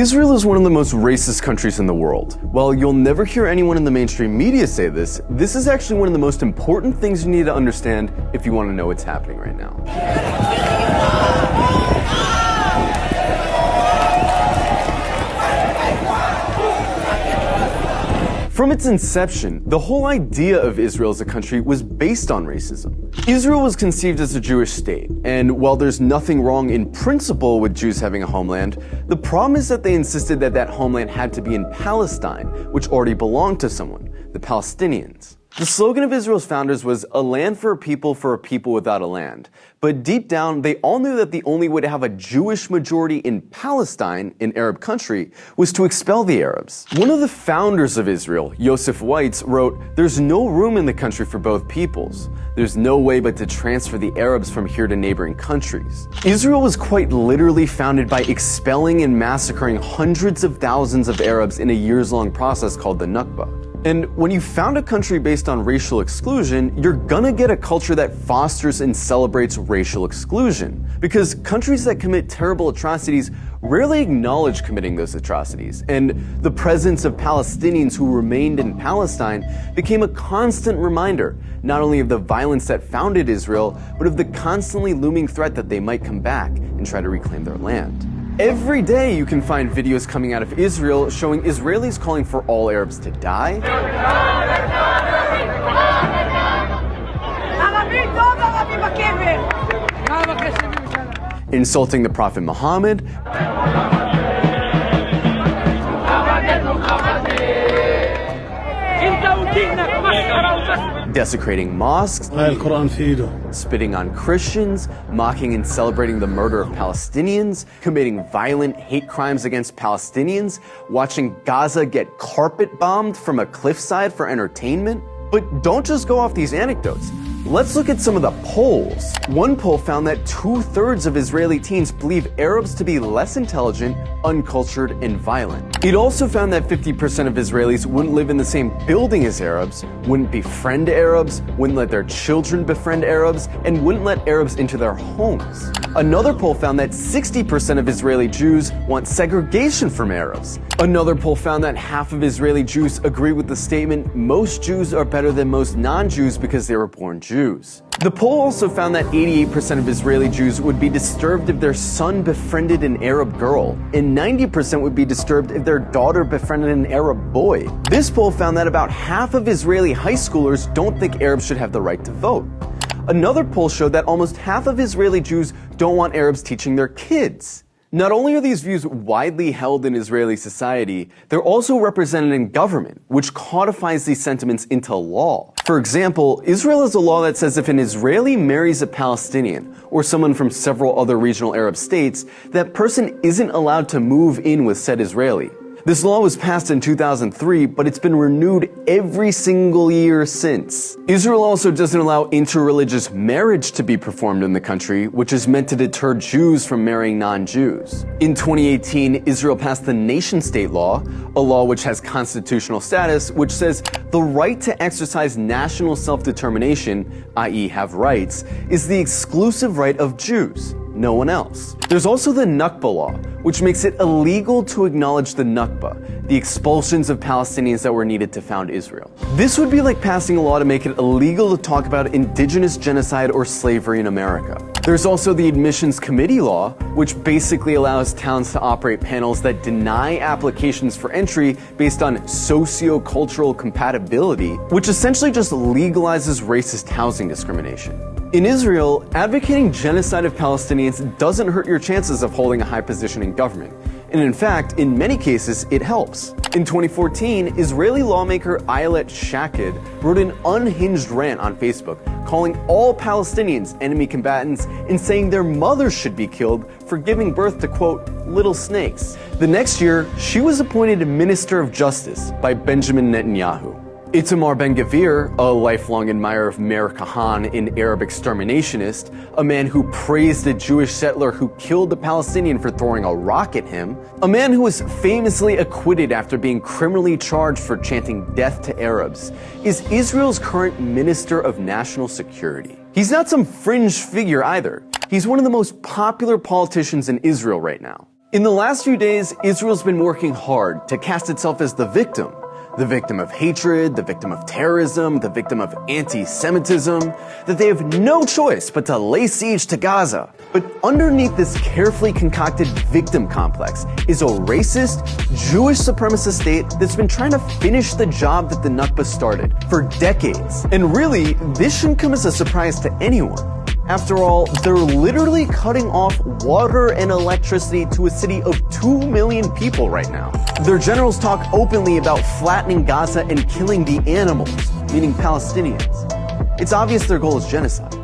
Israel is one of the most racist countries in the world. While you'll never hear anyone in the mainstream media say this, this is actually one of the most important things you need to understand if you want to know what's happening right now. From its inception, the whole idea of Israel as a country was based on racism. Israel was conceived as a Jewish state, and while there's nothing wrong in principle with Jews having a homeland, the problem is that they insisted that that homeland had to be in Palestine, which already belonged to someone, the Palestinians. The slogan of Israel's founders was a land for a people without a land. But deep down, they all knew that the only way to have a Jewish majority in Palestine, an Arab country, was to expel the Arabs. One of the founders of Israel, Yosef Weitz, wrote, "There's no room in the country for both peoples. There's no way but to transfer the Arabs from here to neighboring countries." Israel was quite literally founded by expelling and massacring hundreds of thousands of Arabs in a years-long process called the Nakba. And when you found a country based on racial exclusion, you're gonna get a culture that fosters and celebrates racial exclusion. Because countries that commit terrible atrocities rarely acknowledge committing those atrocities. And the presence of Palestinians who remained in Palestine became a constant reminder, not only of the violence that founded Israel, but of the constantly looming threat that they might come back and try to reclaim their land. Every day you can find videos coming out of Israel showing Israelis calling for all Arabs to die, insulting the Prophet Muhammad, desecrating mosques, spitting on Christians, mocking and celebrating the murder of Palestinians, committing violent hate crimes against Palestinians, watching Gaza get carpet bombed from a cliffside for entertainment. But don't just go off these anecdotes. Let's look at some of the polls. One poll found that 2/3 of Israeli teens believe Arabs to be less intelligent, uncultured, and violent. It also found that 50% of Israelis wouldn't live in the same building as Arabs, wouldn't befriend Arabs, wouldn't let their children befriend Arabs, and wouldn't let Arabs into their homes. Another poll found that 60% of Israeli Jews want segregation from Arabs. Another poll found that half of Israeli Jews agree with the statement, most Jews are better than most non-Jews because they were born Jews. The poll also found that 88% of Israeli Jews would be disturbed if their son befriended an Arab girl, and 90% would be disturbed if their daughter befriended an Arab boy. This poll found that about half of Israeli high schoolers don't think Arabs should have the right to vote. Another poll showed that almost half of Israeli Jews don't want Arabs teaching their kids. Not only are these views widely held in Israeli society, they're also represented in government, which codifies these sentiments into law. For example, Israel has a law that says if an Israeli marries a Palestinian, or someone from several other regional Arab states, that person isn't allowed to move in with said Israeli. This law was passed in 2003, but it's been renewed every single year since. Israel also doesn't allow interreligious marriage to be performed in the country, which is meant to deter Jews from marrying non-Jews. In 2018, Israel passed the nation-state law, a law which has constitutional status, which says the right to exercise national self-determination, i.e. have rights, is the exclusive right of Jews, no one else. There's also the Nakba law, which makes it illegal to acknowledge the Nakba, the expulsions of Palestinians that were needed to found Israel. This would be like passing a law to make it illegal to talk about indigenous genocide or slavery in America. There's also the Admissions Committee law, which basically allows towns to operate panels that deny applications for entry based on socio-cultural compatibility, which essentially just legalizes racist housing discrimination. In Israel, advocating genocide of Palestinians doesn't hurt your chances of holding a high position in government. And in fact, in many cases, it helps. In 2014, Israeli lawmaker Ayelet Shaked wrote an unhinged rant on Facebook, calling all Palestinians enemy combatants and saying their mothers should be killed for giving birth to, quote, little snakes. The next year, she was appointed Minister of Justice by Benjamin Netanyahu. Itamar Ben-Gvir, a lifelong admirer of Meir Kahane, an Arab exterminationist, a man who praised a Jewish settler who killed a Palestinian for throwing a rock at him, a man who was famously acquitted after being criminally charged for chanting death to Arabs, is Israel's current Minister of National Security. He's not some fringe figure either. He's one of the most popular politicians in Israel right now. In the last few days, Israel's been working hard to cast itself as the victim of hatred, the victim of terrorism, the victim of anti-Semitism, that they have no choice but to lay siege to Gaza. But underneath this carefully concocted victim complex is a racist, Jewish supremacist state that's been trying to finish the job that the Nakba started for decades. And really, this shouldn't come as a surprise to anyone. After all, they're literally cutting off water and electricity to a city of 2 million people right now. Their generals talk openly about flattening Gaza and killing the animals, meaning Palestinians. It's obvious their goal is genocide.